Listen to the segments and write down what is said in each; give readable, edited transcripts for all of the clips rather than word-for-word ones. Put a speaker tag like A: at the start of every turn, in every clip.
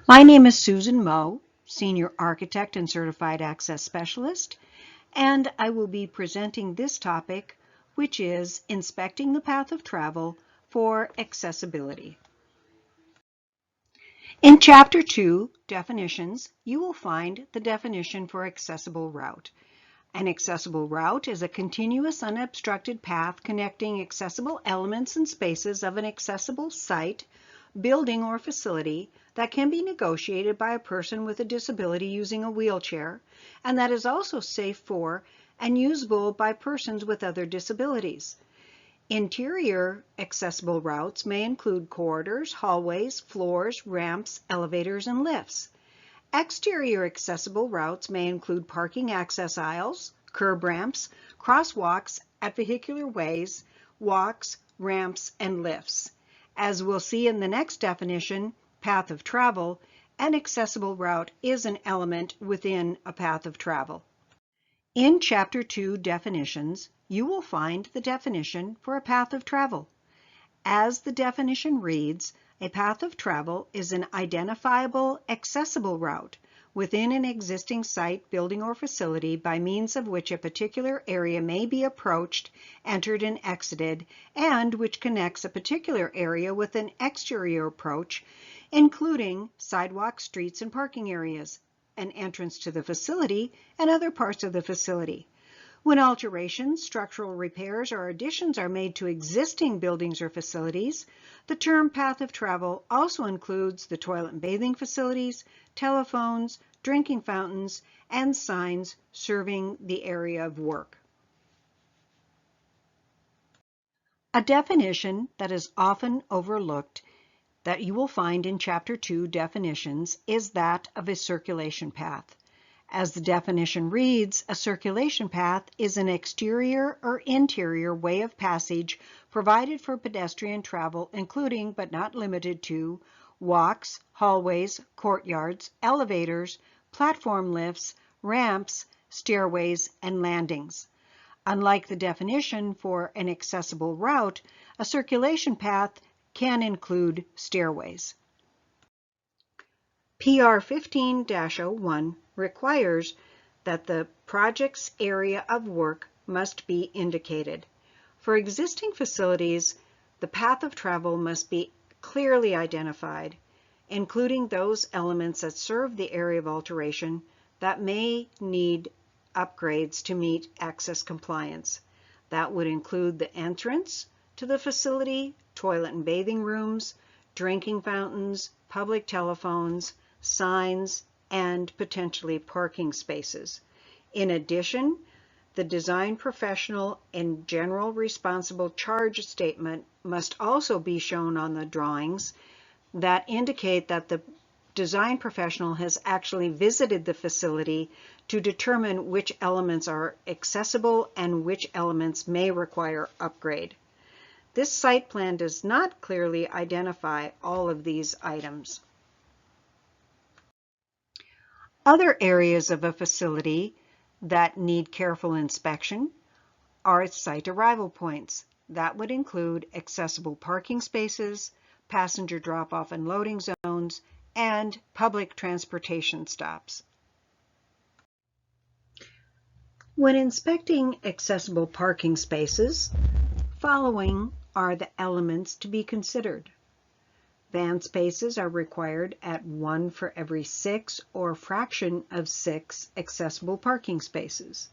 A: My name is Susan Moe, Senior Architect and Certified Access Specialist, and I will be presenting this topic, which is inspecting the path of travel for accessibility. In Chapter 2, Definitions, you will find the definition for accessible route. An accessible route is a continuous, unobstructed path connecting accessible elements and spaces of an accessible site, building, or facility that can be negotiated by a person with a disability using a wheelchair, and that is also safe for and usable by persons with other disabilities. Interior accessible routes may include corridors, hallways, floors, ramps, elevators, and lifts. Exterior accessible routes may include parking access aisles, curb ramps, crosswalks at vehicular ways, walks, ramps, and lifts. As we'll see in the next definition, path of travel, an accessible route is an element within a path of travel. In Chapter 2 Definitions, you will find the definition for a path of travel. As the definition reads, a path of travel is an identifiable, accessible route within an existing site, building, or facility by means of which a particular area may be approached, entered, and exited, and which connects a particular area with an exterior approach, including sidewalks, streets, and parking areas, an entrance to the facility, and other parts of the facility. When alterations, structural repairs, or additions are made to existing buildings or facilities, the term path of travel also includes the toilet and bathing facilities, telephones, drinking fountains, and signs serving the area of work. A definition that is often overlooked that you will find in Chapter 2 Definitions is that of a circulation path. As the definition reads, a circulation path is an exterior or interior way of passage provided for pedestrian travel, including but not limited to walks, hallways, courtyards, elevators, platform lifts, ramps, stairways, and landings. Unlike the definition for an accessible route, a circulation path can include stairways. PR 15-01 requires that the project's area of work must be indicated. For existing facilities, the path of travel must be clearly identified, including those elements that serve the area of alteration that may need upgrades to meet access compliance. That would include the entrance to the facility, toilet and bathing rooms, drinking fountains, public telephones, signs, and potentially parking spaces. In addition, the design professional and general responsible charge statement must also be shown on the drawings that indicate that the design professional has actually visited the facility to determine which elements are accessible and which elements may require upgrade. This site plan does not clearly identify all of these items. Other areas of a facility that need careful inspection are site arrival points. That would include accessible parking spaces, passenger drop-off and loading zones, and public transportation stops. When inspecting accessible parking spaces, following are the elements to be considered. Van spaces are required at 1 for every 6 or fraction of 6 accessible parking spaces.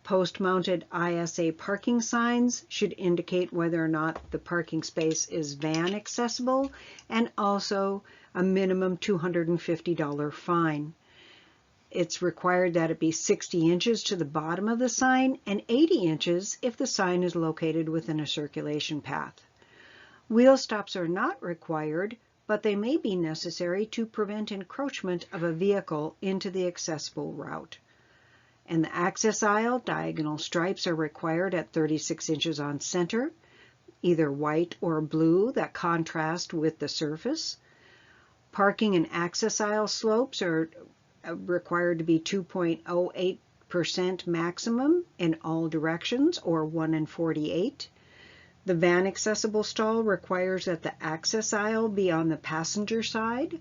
A: Post-mounted ISA parking signs should indicate whether or not the parking space is van accessible, and also a minimum $250 fine. It's required that it be 60 inches to the bottom of the sign and 80 inches if the sign is located within a circulation path. Wheel stops are not required, but they may be necessary to prevent encroachment of a vehicle into the accessible route. In the access aisle, diagonal stripes are required at 36 inches on center, either white or blue that contrast with the surface. Parking and access aisle slopes are required to be 2.08% maximum in all directions, or 1 in 48. The van accessible stall requires that the access aisle be on the passenger side.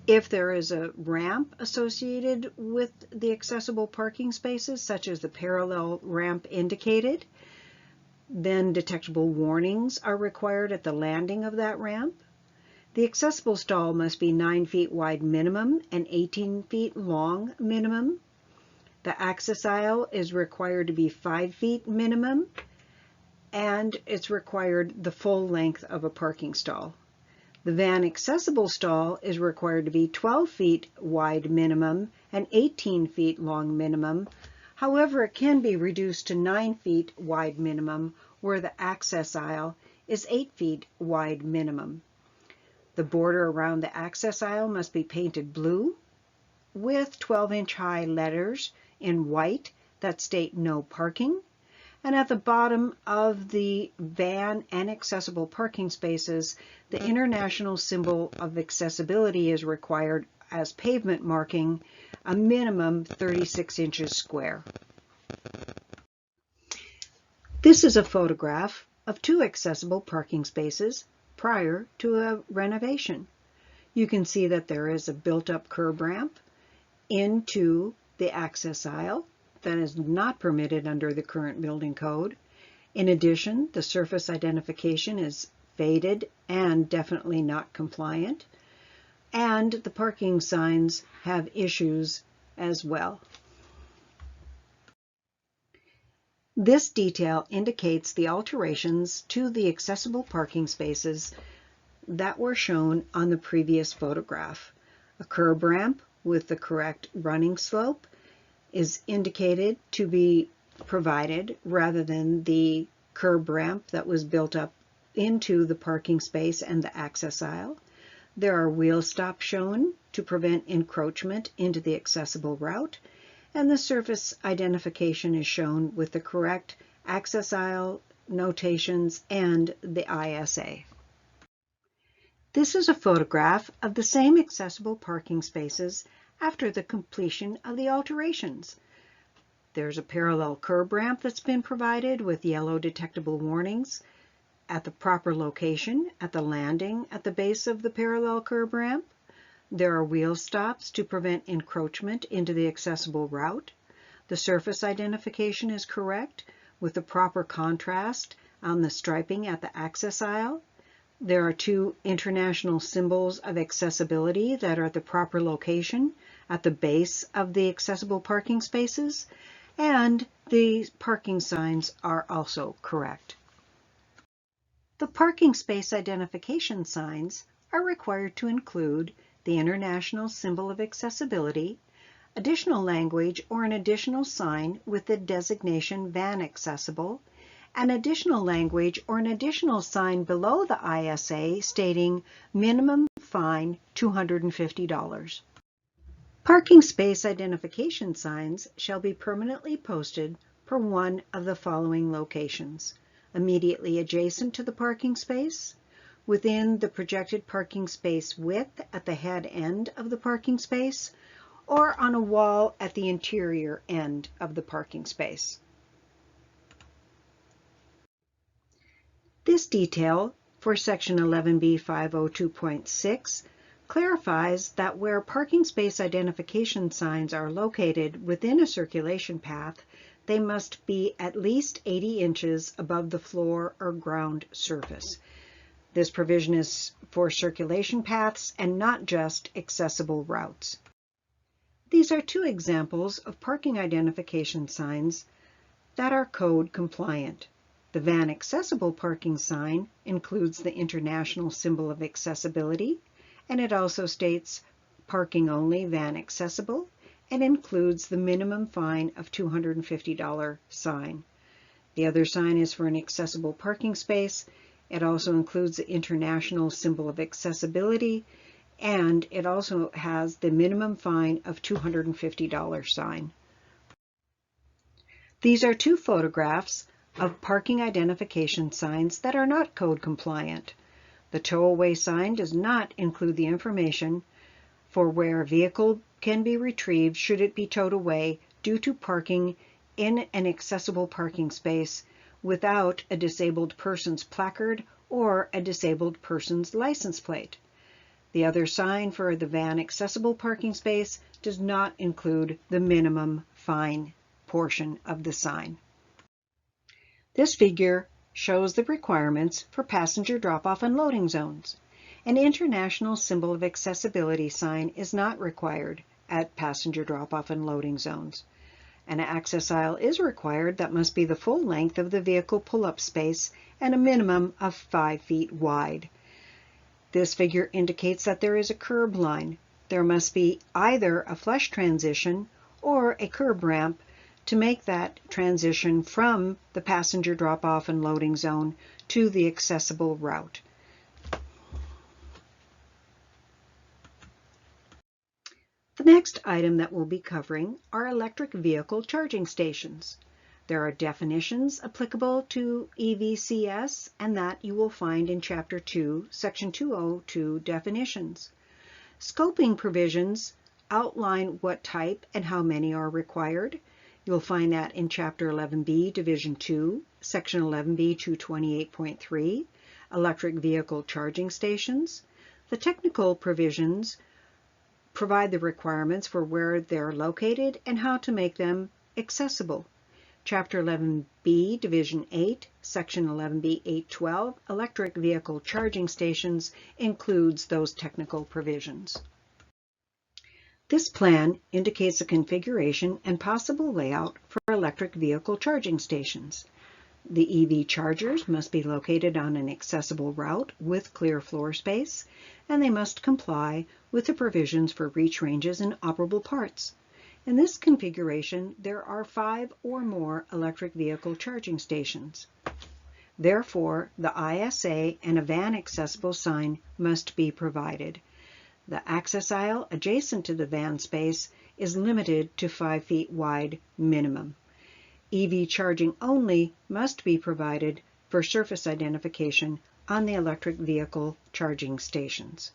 A: If there is a ramp associated with the accessible parking spaces, such as the parallel ramp indicated, then detectable warnings are required at the landing of that ramp. The accessible stall must be 9 feet wide minimum and 18 feet long minimum. The access aisle is required to be 5 feet minimum, and it's required the full length of a parking stall. The van accessible stall is required to be 12 feet wide minimum and 18 feet long minimum. However, it can be reduced to 9 feet wide minimum where the access aisle is 8 feet wide minimum. The border around the access aisle must be painted blue with 12-inch high letters in white that state no parking. And at the bottom of the van and accessible parking spaces, the international symbol of accessibility is required as pavement marking, a minimum 36 inches square. This is a photograph of 2 accessible parking spaces prior to a renovation. You can see that there is a built-up curb ramp into the access aisle that is not permitted under the current building code. In addition, the surface identification is faded and definitely not compliant, and the parking signs have issues as well. This detail indicates the alterations to the accessible parking spaces that were shown on the previous photograph. A curb ramp with the correct running slope is indicated to be provided rather than the curb ramp that was built up into the parking space and the access aisle. There are wheel stops shown to prevent encroachment into the accessible route, and the surface identification is shown with the correct access aisle notations and the ISA. This is a photograph of the same accessible parking spaces after the completion of the alterations. There's a parallel curb ramp that's been provided with yellow detectable warnings at the proper location at the landing at the base of the parallel curb ramp. There are wheel stops to prevent encroachment into the accessible route. The surface identification is correct with the proper contrast on the striping at the access aisle. There are 2 international symbols of accessibility that are at the proper location at the base of the accessible parking spaces, and the parking signs are also correct. The parking space identification signs are required to include the international symbol of accessibility, additional language or an additional sign with the designation van accessible, an additional language or an additional sign below the ISA stating minimum fine $250. Parking space identification signs shall be permanently posted per one of the following locations: immediately adjacent to the parking space, within the projected parking space width at the head end of the parking space, or on a wall at the interior end of the parking space. This detail for Section 11B 502.6 clarifies that where parking space identification signs are located within a circulation path, they must be at least 80 inches above the floor or ground surface. This provision is for circulation paths and not just accessible routes. These are 2 examples of parking identification signs that are code compliant. The van accessible parking sign includes the international symbol of accessibility, and it also states parking only van accessible, and includes the minimum fine of $250 sign. The other sign is for an accessible parking space. It also includes the international symbol of accessibility, and it also has the minimum fine of $250 sign. These are 2 photographs of parking identification signs that are not code compliant. The tow-away sign does not include the information for where a vehicle can be retrieved should it be towed away due to parking in an accessible parking space without a disabled person's placard or a disabled person's license plate. The other sign for the van accessible parking space does not include the minimum fine portion of the sign. This figure shows the requirements for passenger drop-off and loading zones. An international symbol of accessibility sign is not required at passenger drop-off and loading zones. An access aisle is required that must be the full length of the vehicle pull-up space and a minimum of 5 feet wide. This figure indicates that there is a curb line. There must be either a flush transition or a curb ramp to make that transition from the passenger drop-off and loading zone to the accessible route. The next item that we'll be covering are electric vehicle charging stations. There are definitions applicable to EVCS, and that you will find in Chapter 2, Section 202, Definitions. Scoping provisions outline what type and how many are required. You'll find that in Chapter 11B, Division 2, Section 11B 228.3, Electric Vehicle Charging Stations. The technical provisions provide the requirements for where they're located and how to make them accessible. Chapter 11B, Division 8, Section 11B 812, Electric Vehicle Charging Stations includes those technical provisions. This plan indicates the configuration and possible layout for electric vehicle charging stations. The EV chargers must be located on an accessible route with clear floor space, and they must comply with the provisions for reach ranges and operable parts. In this configuration, there are 5 or more electric vehicle charging stations. Therefore, the ISA and a van accessible sign must be provided. The access aisle adjacent to the van space is limited to 5 feet wide minimum. EV charging only must be provided for surface identification on the electric vehicle charging stations.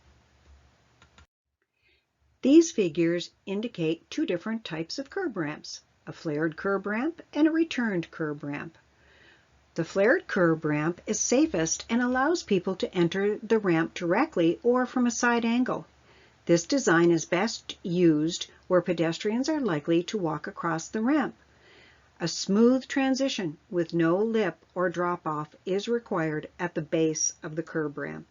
A: These figures indicate 2 different types of curb ramps, a flared curb ramp and a returned curb ramp. The flared curb ramp is safest and allows people to enter the ramp directly or from a side angle. This design is best used where pedestrians are likely to walk across the ramp. A smooth transition with no lip or drop-off is required at the base of the curb ramp.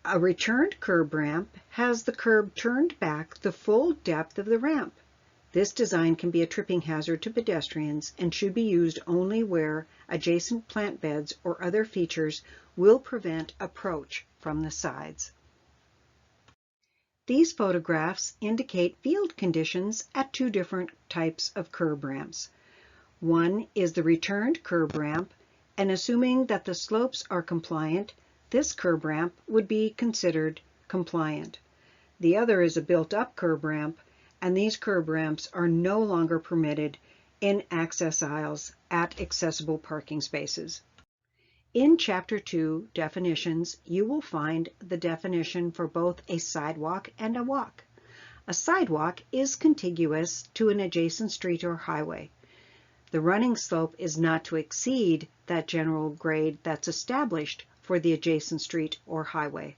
A: A returned curb ramp has the curb turned back the full depth of the ramp. This design can be a tripping hazard to pedestrians and should be used only where adjacent plant beds or other features will prevent approach from the sides. These photographs indicate field conditions at 2 different types of curb ramps. One is the returned curb ramp, and assuming that the slopes are compliant, this curb ramp would be considered compliant. The other is a built-up curb ramp, and these curb ramps are no longer permitted in access aisles at accessible parking spaces. In Chapter 2, Definitions, you will find the definition for both a sidewalk and a walk. A sidewalk is contiguous to an adjacent street or highway. The running slope is not to exceed that general grade that's established for the adjacent street or highway.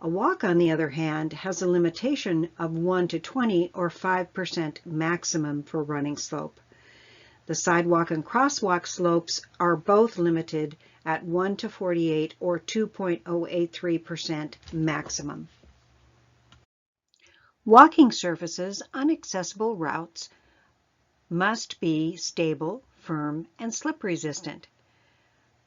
A: A walk, on the other hand, has a limitation of 1 to 20 or 5% maximum for running slope. The sidewalk and crosswalk slopes are both limited at 1 to 48 or 2.083% maximum. Walking surfaces on accessible routes must be stable, firm, and slip resistant.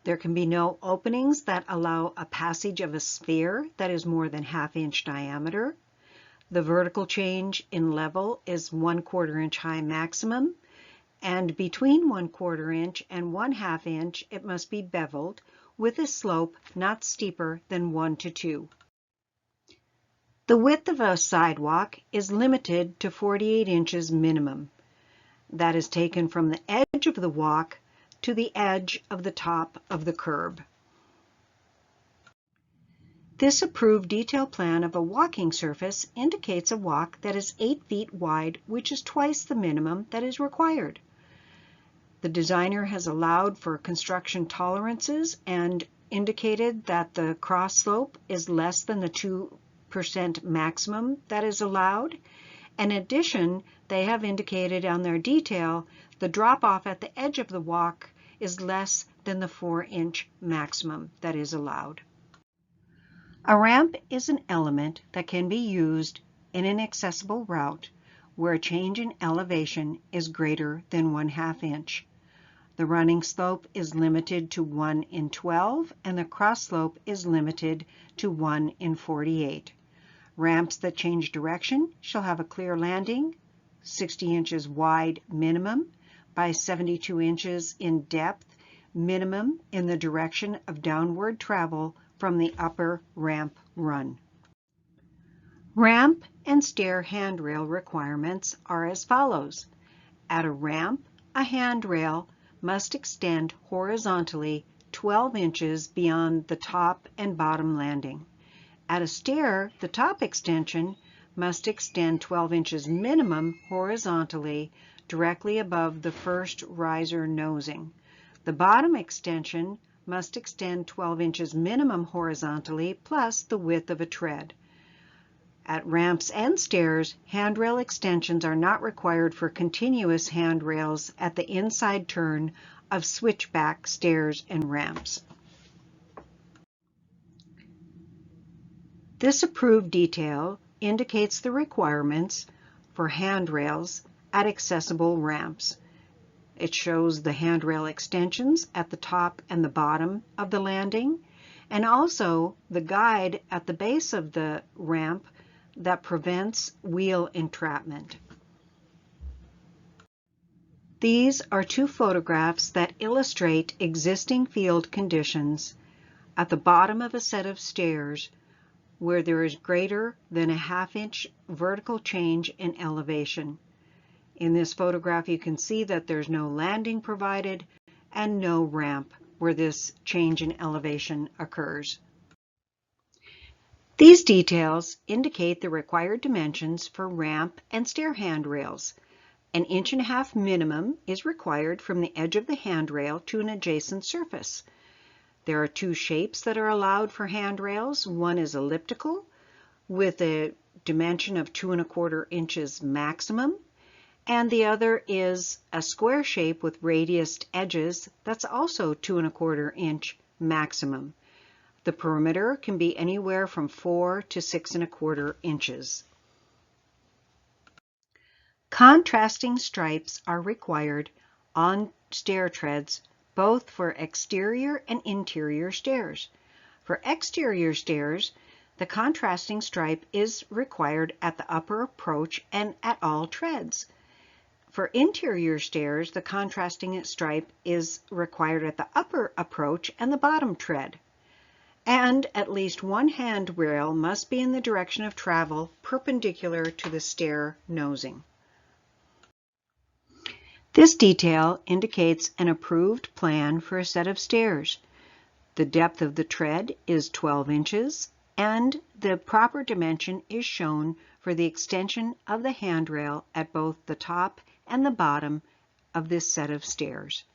A: There can be no openings that allow a passage of a sphere that is more than ½ inch diameter. The vertical change in level is 1/4 inch high maximum, and between 1/4 inch and 1/2 inch it must be beveled with a slope not steeper than 1 to 2. The width of a sidewalk is limited to 48 inches minimum. That is taken from the edge of the walk to the edge of the top of the curb. This approved detail plan of a walking surface indicates a walk that is 8 feet wide, which is twice the minimum that is required. The designer has allowed for construction tolerances and indicated that the cross slope is less than the 2 percent maximum that is allowed. In addition, they have indicated on their detail the drop-off at the edge of the walk is less than the 4-inch maximum that is allowed. A ramp is an element that can be used in an accessible route where a change in elevation is greater than 1/2 inch. The running slope is limited to 1 in 12 and the cross slope is limited to 1 in 48. Ramps that change direction shall have a clear landing, 60 inches wide minimum by 72 inches in depth minimum in the direction of downward travel from the upper ramp run. Ramp and stair handrail requirements are as follows. At a ramp, a handrail must extend horizontally 12 inches beyond the top and bottom landing. At a stair, the top extension must extend 12 inches minimum horizontally directly above the first riser nosing. The bottom extension must extend 12 inches minimum horizontally plus the width of a tread. At ramps and stairs, handrail extensions are not required for continuous handrails at the inside turn of switchback stairs and ramps. This approved detail indicates the requirements for handrails at accessible ramps. It shows the handrail extensions at the top and the bottom of the landing, and also the guide at the base of the ramp that prevents wheel entrapment. These are two photographs that illustrate existing field conditions at the bottom of a set of stairs where there is greater than a 1/2 inch vertical change in elevation. In this photograph, you can see that there's no landing provided and no ramp where this change in elevation occurs. These details indicate the required dimensions for ramp and stair handrails. An 1.5 inch minimum is required from the edge of the handrail to an adjacent surface. There are two shapes that are allowed for handrails. One is elliptical with a dimension of 2¼ inches maximum, and the other is a square shape with radiused edges that's also 2¼ inch maximum. The perimeter can be anywhere from 4 to 6¼ inches. Contrasting stripes are required on stair treads both for exterior and interior stairs. For exterior stairs, the contrasting stripe is required at the upper approach and at all treads. For interior stairs, the contrasting stripe is required at the upper approach and the bottom tread. And at least one handrail must be in the direction of travel perpendicular to the stair nosing. This detail indicates an approved plan for a set of stairs. The depth of the tread is 12 inches, and the proper dimension is shown for the extension of the handrail at both the top and the bottom of this set of stairs.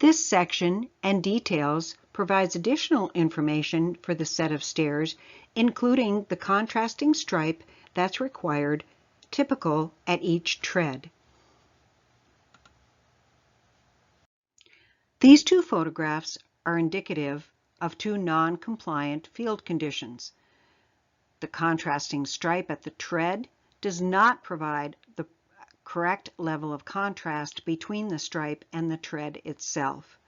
A: This section and details provides additional information for the set of stairs, including the contrasting stripe that's required, typical at each tread. These two photographs are indicative of two non-compliant field conditions. The contrasting stripe at the tread does not provide the correct level of contrast between the stripe and the tread itself.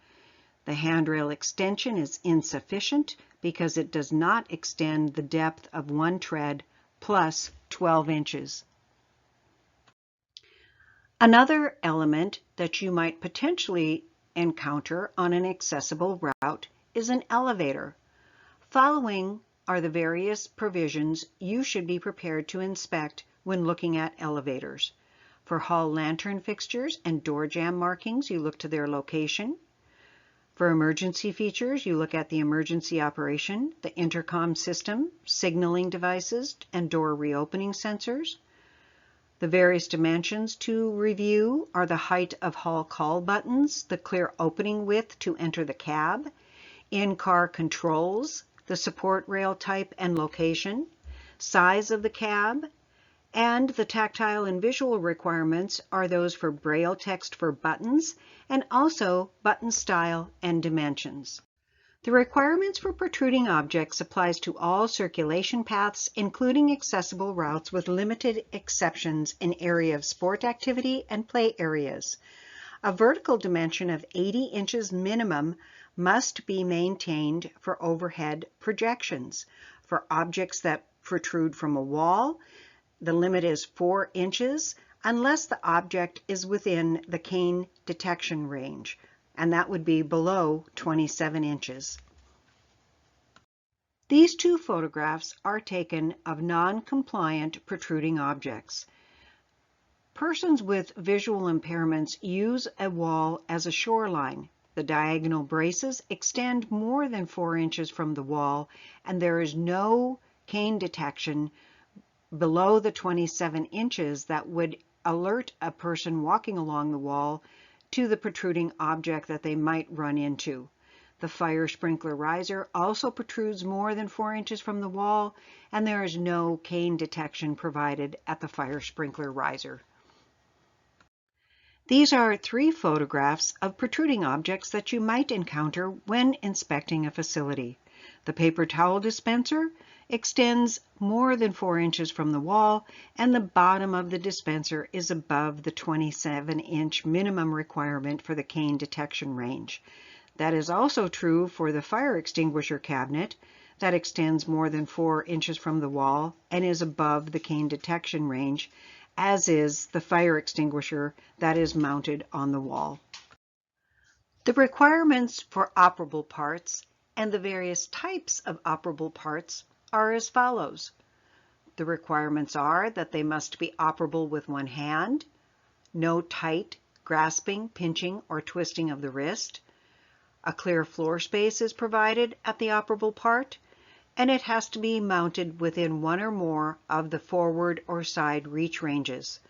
A: The handrail extension is insufficient because it does not extend the depth of one tread plus 12 inches. Another element that you might potentially encounter on an accessible route is an elevator. Following are the various provisions you should be prepared to inspect when looking at elevators. For hall lantern fixtures and door jamb markings, you look to their location. For emergency features, you look at the emergency operation, the intercom system, signaling devices, and door reopening sensors. The various dimensions to review are the height of hall call buttons, the clear opening width to enter the cab, in-car controls, the support rail type and location, size of the cab, and the tactile and visual requirements are those for Braille text for buttons and also button style and dimensions. The requirements for protruding objects applies to all circulation paths, including accessible routes with limited exceptions in area of sport activity and play areas. A vertical dimension of 80 inches minimum must be maintained for overhead projections. For objects that protrude from a wall, the limit is 4 inches unless the object is within the cane detection range, and that would be below 27 inches. These two photographs are taken of non-compliant protruding objects. Persons with visual impairments use a wall as a shoreline. The diagonal braces extend more than 4 inches from the wall, and there is no cane detection below the 27 inches that would alert a person walking along the wall to the protruding object that they might run into. The fire sprinkler riser also protrudes more than 4 inches from the wall, and there is no cane detection provided at the fire sprinkler riser. These are 3 photographs of protruding objects that you might encounter when inspecting a facility. The paper towel dispenser extends more than 4 inches from the wall, and the bottom of the dispenser is above the 27-inch minimum requirement for the cane detection range. That is also true for the fire extinguisher cabinet that extends more than 4 inches from the wall and is above the cane detection range, as is the fire extinguisher that is mounted on the wall. The requirements for operable parts and the various types of operable parts are as follows. The requirements are that they must be operable with one hand, no tight grasping, pinching, or twisting of the wrist. A clear floor space is provided at the operable part, and it has to be mounted within one or more of the forward or side reach ranges.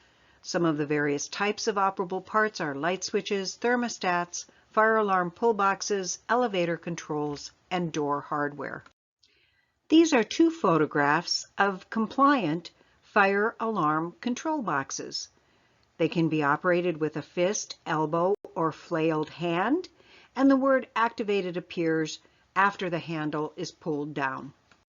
A: Some of the various types of operable parts are light switches, thermostats, fire alarm pull boxes, elevator controls, and door hardware. These are 2 photographs of compliant fire alarm control boxes. They can be operated with a fist, elbow, or flailed hand, and the word activated appears after the handle is pulled down.